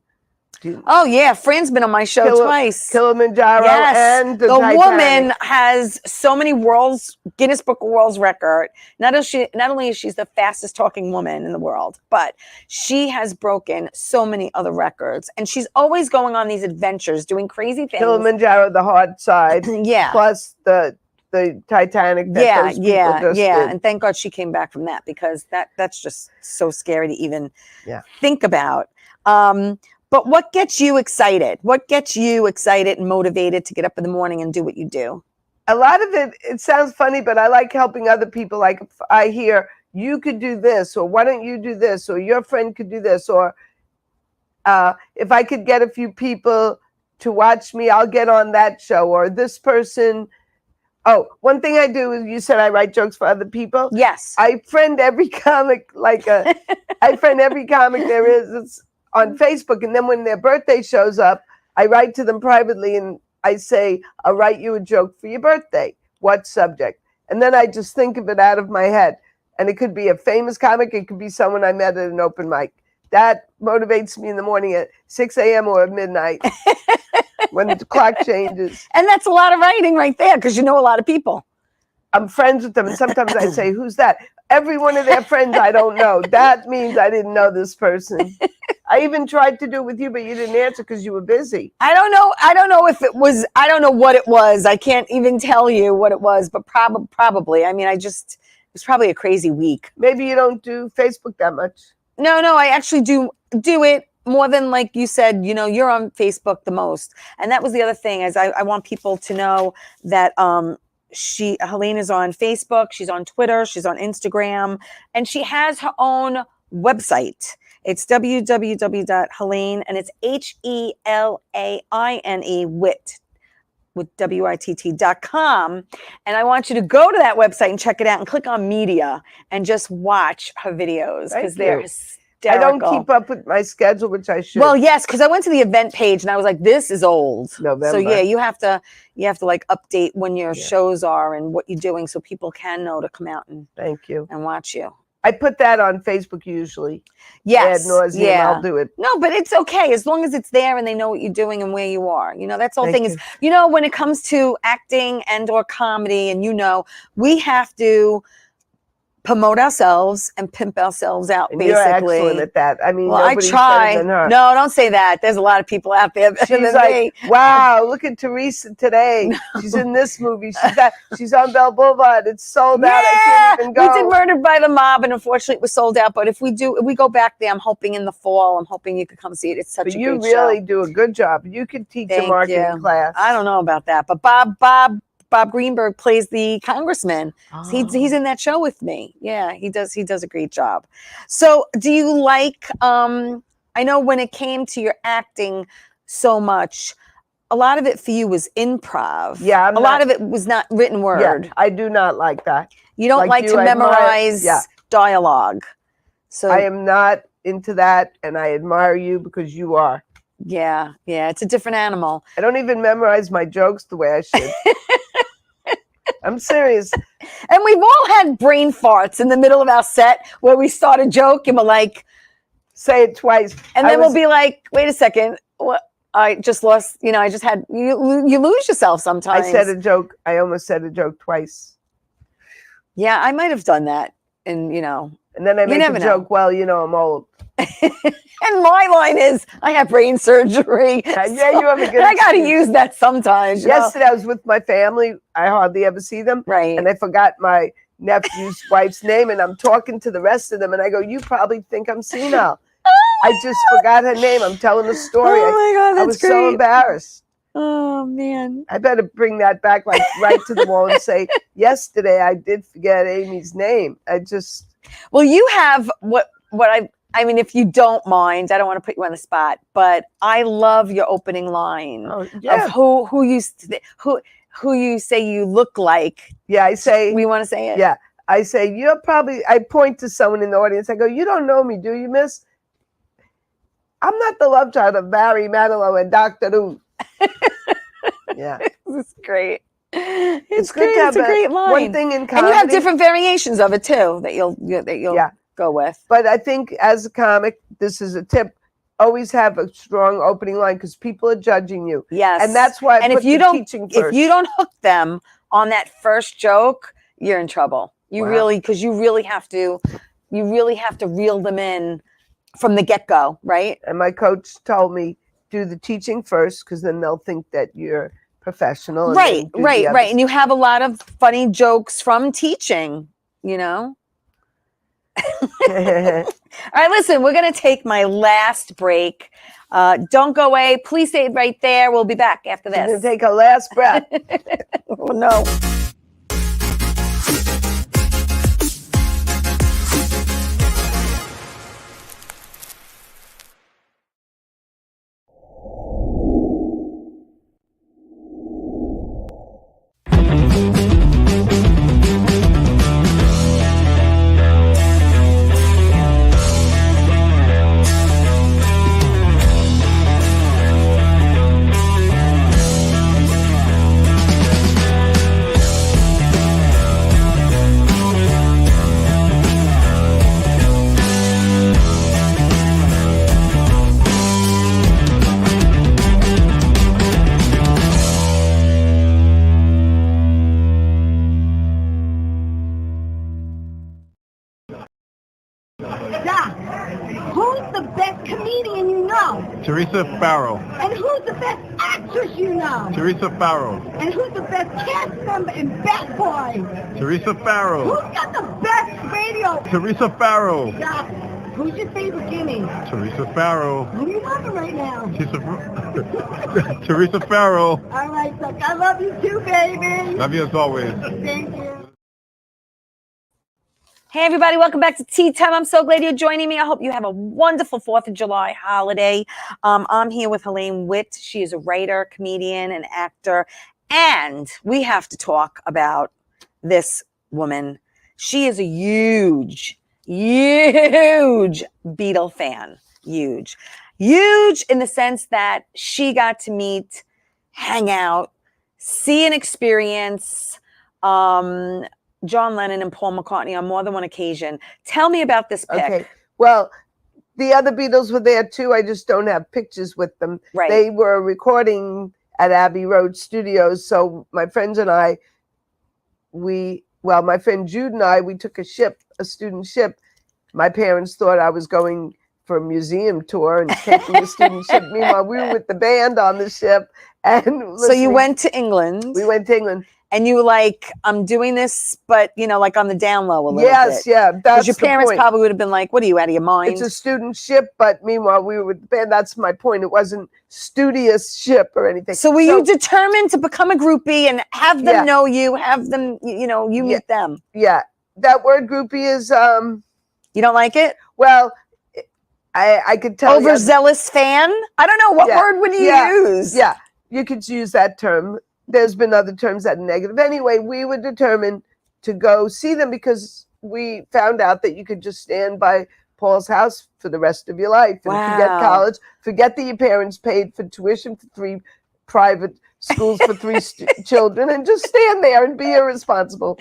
Oh yeah, Fran's been on my show twice. Kilimanjaro Yes, and the Titanic. woman has so many Guinness Book of World Record. Not only is she the fastest talking woman in the world, but she has broken so many other records, and she's always going on these adventures, doing crazy things. Kilimanjaro, the hard side, yeah. Plus the Titanic. That those people just did. And thank God she came back from that, because that's just so scary to even think about. But what gets you excited? What gets you excited and motivated to get up in the morning and do what you do? A lot of it sounds funny, but I like helping other people. Like if I hear you could do this, or why don't you do this, or your friend could do this, or if I could get a few people to watch me, I'll get on that show, or this person. Oh, one thing I do is, you said I write jokes for other people. Yes. I friend every comic I friend every comic there is. It's on Facebook, and then when their birthday shows up, I write to them privately and I say, I'll write you a joke for your birthday. What subject? And then I just think of it out of my head. And it could be a famous comic. It could be someone I met at an open mic. That motivates me in the morning at 6 a.m. or at midnight when the clock changes. And that's a lot of writing right there, because you know a lot of people. I'm friends with them, and sometimes I say, who's that? Every one of their friends I don't know. That means I didn't know this person. I even tried to do it with you, but you didn't answer because you were busy. I don't know if it was, I don't know what it was. I can't even tell you what it was, but probably. I mean, it was probably a crazy week. Maybe you don't do Facebook that much. No, I actually do it more than, like you said, you're on Facebook the most. And that was the other thing, is I want people to know that Helene is on Facebook, she's on Twitter, she's on Instagram, and she has her own website. It's www.helene, and it's HELAINE, WITT, with WITT.com. And I want you to go to that website and check it out and click on media and just watch her videos, because they're hysterical. I don't keep up with my schedule, which I should. Well, yes, because I went to the event page and I was like, this is old. November. So yeah, you have to like update when your shows are and what you're doing, so people can know to come out and thank you and watch you. I put that on Facebook usually. Yes. Ad nauseam, I'll do it. No, but it's okay as long as it's there and they know what you're doing and where you are. That's the whole thing. Is when it comes to acting and or comedy, and we have to promote ourselves and pimp ourselves out, and basically. You're excellent at that. I mean, I try. Better than her. No, don't say that. There's a lot of people out there better than me. Wow, look at Theresa today. No. She's in this movie. She's on Bell Boulevard. It's sold out. I can't even go. We did Murdered by the Mob, and unfortunately it was sold out. But if we go back there, I'm hoping in the fall. I'm hoping you could come see it. It's such a great show. You really do a good job. You could teach a marketing class. I don't know about that, but Bob Greenberg plays the congressman. Oh. He's in that show with me. Yeah, he does a great job. So do you like, I know when it came to your acting so much, a lot of it for you was improv. Yeah. A lot of it was not written word. Yeah, I do not like that. You don't like to memorize dialogue. So I am not into that, and I admire you because you are. Yeah, it's a different animal. I don't even memorize my jokes the way I should. I'm serious. And we've all had brain farts in the middle of our set where we start a joke and we're like, say it twice. And then we'll be like, wait a second. What? I just lost, I just had, you lose yourself sometimes. I almost said a joke twice. Yeah, I might have done that. And, and then I make a joke, well, I'm old. And my line is, I have brain surgery. Yeah, you have a good I got to use that sometimes. Yesterday, I was with my family. I hardly ever see them. Right. And I forgot my nephew's wife's name. And I'm talking to the rest of them. And I go, you probably think I'm senile. I just forgot her name. I'm telling the story. Oh, my God, that's great. I was so embarrassed. Oh, man. I better bring that back, like right to the wall and say, yesterday, I did forget Amy's name. Well, you have what I mean, if you don't mind, I don't want to put you on the spot, but I love your opening line of who you say you look like. Yeah, I say. We want to say it. Yeah, I say, I point to someone in the audience. I go, you don't know me, do you, miss? I'm not the love child of Barry Manilow and Dr. Who. Yeah. This is great. It's great. good to have It's a great line. one thing in comedy. And you have different variations of it too that you'll go with. But I think as a comic, this is a tip. Always have a strong opening line because people are judging you. Yes. And that's why I put the teaching first. If you don't hook them on that first joke, you're in trouble. You really have to reel them in from the get-go, right? And my coach told me, do the teaching first because then they'll think that you're professional. Right. And you have a lot of funny jokes from teaching, you know? All right, listen, we're going to take my last break. Don't go away. Please stay right there. We'll be back after this. We're going to take a last breath. Oh, no. Theresa Farrow. And who's the best actress you know? Theresa Farrow. And who's the best cast member in Bad Boys? Teresa Farrow. Who's got the best radio? Teresa Farrow. Doc, who's your favorite Guinea? Teresa Farrow. Who are you loving right now? Teresa Farrow. All right, Doc, I love you too, baby. Love you as always. Thank you. Hey, everybody. Welcome back to Tea Time. I'm so glad you're joining me. I hope you have a wonderful 4th of July holiday. I'm here with Helene WITT. She is a writer, comedian, and actor. And we have to talk about this woman. She is a huge Beatle fan. Huge in the sense that she got to meet, hang out, see and experience John Lennon and Paul McCartney on more than one occasion. Tell me about this pic. Okay. Well, the other Beatles were there too. I just don't have pictures with them. Right. They were recording at Abbey Road Studios. So my friends and I, my friend Jude and I, we took a student ship. My parents thought I was going for a museum tour and taking the student ship. Meanwhile, we were with the band on the ship. And so you went to England. We went to England. And you were like, I'm doing this, but, like on the down low a little bit. Yes, yeah. Because your parents probably would have been like, what are you, out of your mind? It's a student ship, but meanwhile, we were with the band. That's my point. It wasn't studious ship or anything. So were you determined to become a groupie and have them know you, have them, you meet them? Yeah. That word groupie is... you don't like it? Well, I could tell overzealous fan? I don't know. What word would you use? Yeah, you could use that term. There's been other terms that are negative. Anyway, we were determined to go see them because we found out that you could just stand by Paul's house for the rest of your life and forget college, forget that your parents paid for tuition for 3 private schools for 3 children, and just stand there and be irresponsible.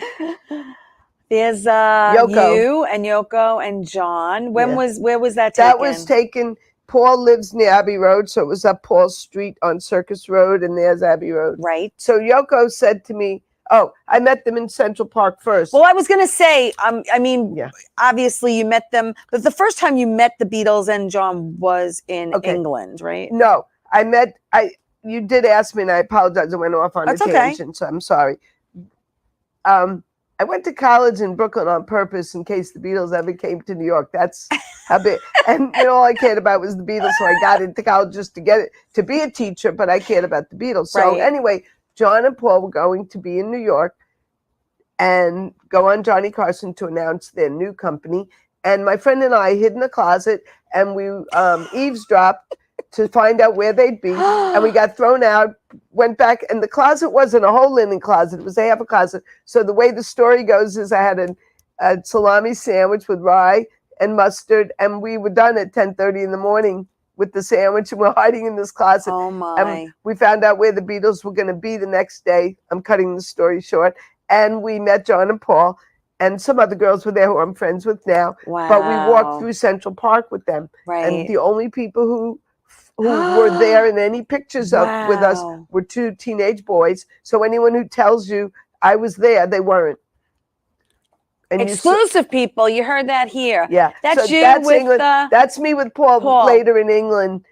There's you and Yoko and John. Where was that taken? That was taken. Paul lives near Abbey Road, so it was up Paul Street on Circus Road, and there's Abbey Road. Right. So Yoko said to me, I met them in Central Park first. Well, I was going to say, obviously you met them, but the first time you met the Beatles and John was in England, right? No, you did ask me, and I apologize. I went off on a tangent, so I'm sorry. I went to college in Brooklyn on purpose in case the Beatles ever came to New York. That's how big. And all I cared about was the Beatles, so I got into college just to be a teacher, but I cared about the Beatles. So anyway, John and Paul were going to be in New York and go on Johnny Carson to announce their new company. And my friend and I hid in a closet, and we eavesdropped to find out where they'd be. And we got thrown out, went back, and the closet wasn't a whole linen closet. It was half a closet. So the way the story goes is I had a salami sandwich with rye and mustard, and we were done at 10:30 in the morning with the sandwich, and we're hiding in this closet. Oh my. We found out where the Beatles were going to be the next day. I'm cutting the story short. And we met John and Paul, and some other girls were there who I'm friends with now. Wow. But we walked through Central Park with them. Right. And the only people who were there in any pictures of with us Wow. were 2 teenage boys. So anyone who tells you I was there, they weren't. And Exclusive people, you heard that here. yeah, That's so you that's with England. That's me with Paul later in England.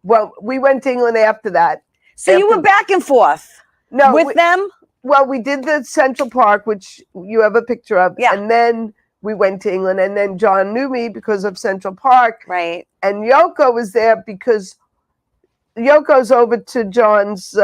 Well, we went to England after that. So you were back and forth with them? Well, we did the Central Park, which you have a picture of. Yeah. And then we went to England. And then John knew me because of Central Park. Right. And Yoko was there because Yoko's over to John's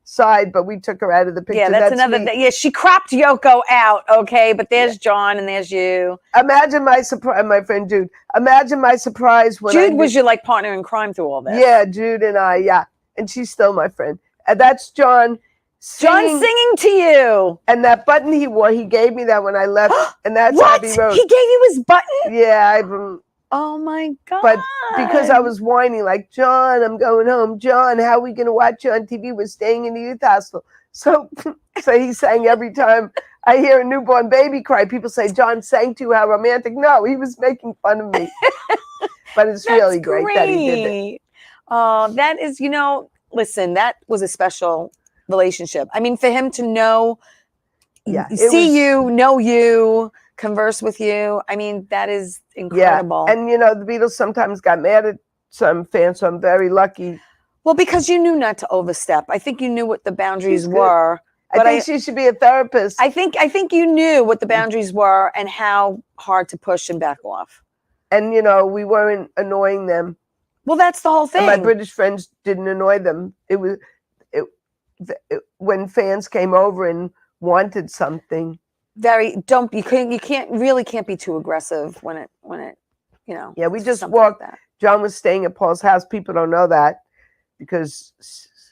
side, but we took her out of the picture. Yeah, that's another. Yeah, she cropped Yoko out. Okay, but there's John and there's you. Imagine my surprise, my friend Jude. Imagine my surprise when Jude was your like partner in crime through all this. Yeah, Jude and I. Yeah, and she's still my friend. And that's John. John singing to you. And that button he wore, he gave me that when I left. And that's what? Abbey Road. He gave you his button? Yeah. Oh my God. But because I was whining like, John, I'm going home. John, how are we going to watch you on TV? We're staying in the youth hostel. So he sang every time I hear a newborn baby cry. People say, John sang to you, how romantic. No, he was making fun of me. But it's really great that he did it. Oh, that is, listen, that was a special relationship. I mean, for him to know, you, know you, converse with you. I mean, that is incredible. Yeah. And, the Beatles sometimes got mad at some fans, so I'm very lucky. Well, because you knew not to overstep. I think you knew what the boundaries were. But I think she should be a therapist. I think you knew what the boundaries were and how hard to push and back off. And, we weren't annoying them. Well, that's the whole thing. And my British friends didn't annoy them. It was when fans came over and wanted something. You can't be too aggressive when it Yeah, we just walked. Like John was staying at Paul's house. People don't know that because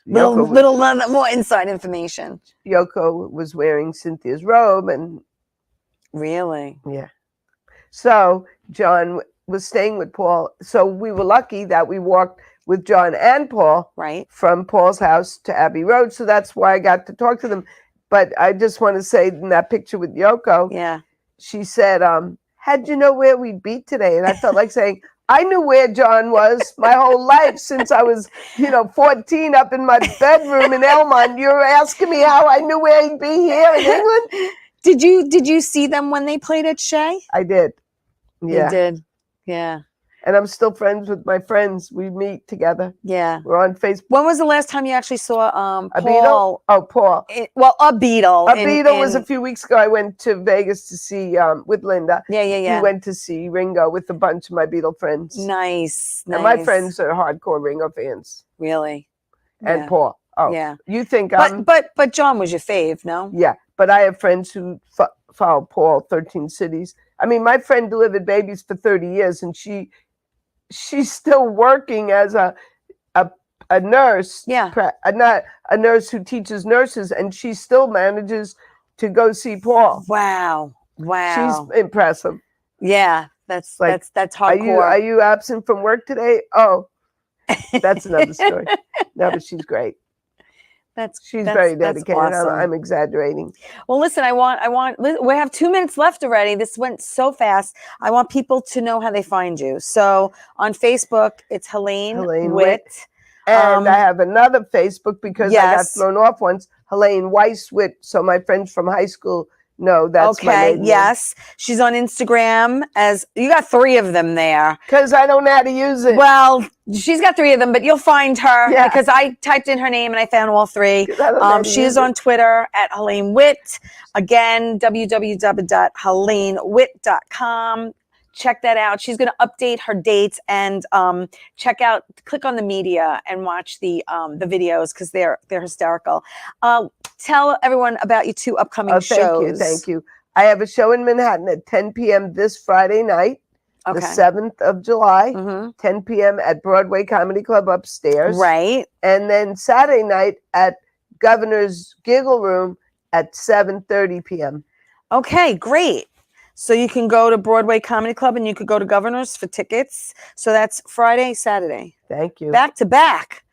little more inside information. Yoko was wearing Cynthia's robe, and really, yeah. So John was staying with Paul. So we were lucky that we walked with John and Paul from Paul's house to Abbey Road. So that's why I got to talk to them. But I just want to say in that picture with Yoko, she said, how'd you know where we'd be today? And I felt like saying, I knew where John was my whole life since I was, 14 up in my bedroom in Elmont. You're asking me how I knew where he'd be here in England? Did you see them when they played at Shea? I did. Yeah. You did. Yeah. And I'm still friends with my friends. We meet together. Yeah. We're on Facebook. When was the last time you actually saw Paul? A Beatle? Oh, Paul. A Beatle. A Beatle was a few weeks ago. I went to Vegas to see with Linda. Yeah. We went to see Ringo with a bunch of my Beatle friends. Nice. And my friends are hardcore Ringo fans. Really? And Paul. Oh, yeah. You think but John was your fave, no? Yeah, but I have friends who follow Paul 13 cities. I mean, my friend delivered babies for 30 years, and she's still working as a nurse. Yeah. Not a nurse who teaches nurses, and she still manages to go see Paul. Wow. She's impressive. Yeah, that's hardcore. Are you absent from work today? Oh, that's another story. No, but she's great. She's very dedicated. Awesome. I'm exaggerating. Well, listen, we have 2 minutes left already. This went so fast. I want people to know how they find you. So on Facebook, it's Helene Witt. And I have another Facebook because I got thrown off once, Helene Weiss-Witt. So my friends from high school know that's my maiden name. Yes. She's on Instagram as you got 3 of them there. Because I don't know how to use it. Well, she's got 3 of them, but you'll find her because I typed in her name and I found all 3. She is on Twitter at Helene Witt. Again, www.helenewitt.com. Check that out. She's going to update her dates and click on the media and watch the videos because they're hysterical. Tell everyone about your 2 upcoming shows. Thank you. I have a show in Manhattan at 10 p.m. this Friday night, the 7th of July, 10 p.m. at Broadway Comedy Club upstairs. Right. And then Saturday night at Governor's Giggle Room at 7:30 p.m. Okay, great. So you can go to Broadway Comedy Club and you could go to Governor's for tickets. So that's Friday, Saturday. Thank you. Back to back.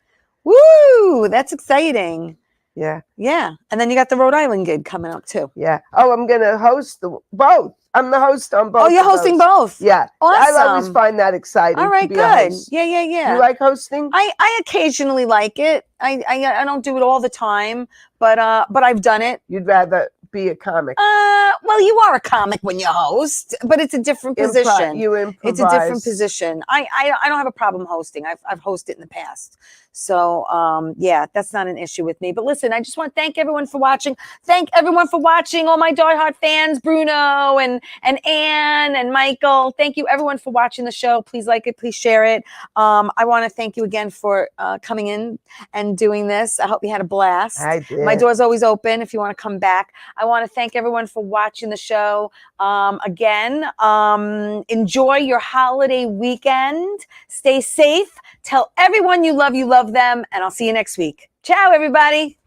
Woo! That's exciting. Yeah. Yeah. And then you got the Rhode Island gig coming up too. Yeah. Oh, I'm going to host both. I'm the host on both. Oh, you're hosting both? Yeah. I always Awesome. find that exciting. All right, to be a good. host. Yeah. You like hosting? I occasionally like it. I don't do it all the time, but I've done it. You'd rather be a comic. Well, you are a comic when you host, but it's a different position. You improvise. It's a different position. I don't have a problem hosting. I've hosted in the past. So, yeah, that's not an issue with me. But listen, I just want to thank everyone for watching. Thank everyone for watching. All my diehard fans, Bruno and Ann and Michael. Thank you, everyone, for watching the show. Please like it. Please share it. I want to thank you again for coming in and doing this. I hope you had a blast. I did. My door's always open if you want to come back. I want to thank everyone for watching the show. Again, enjoy your holiday weekend. Stay safe. Tell everyone you love them, and I'll see you next week. Ciao, everybody.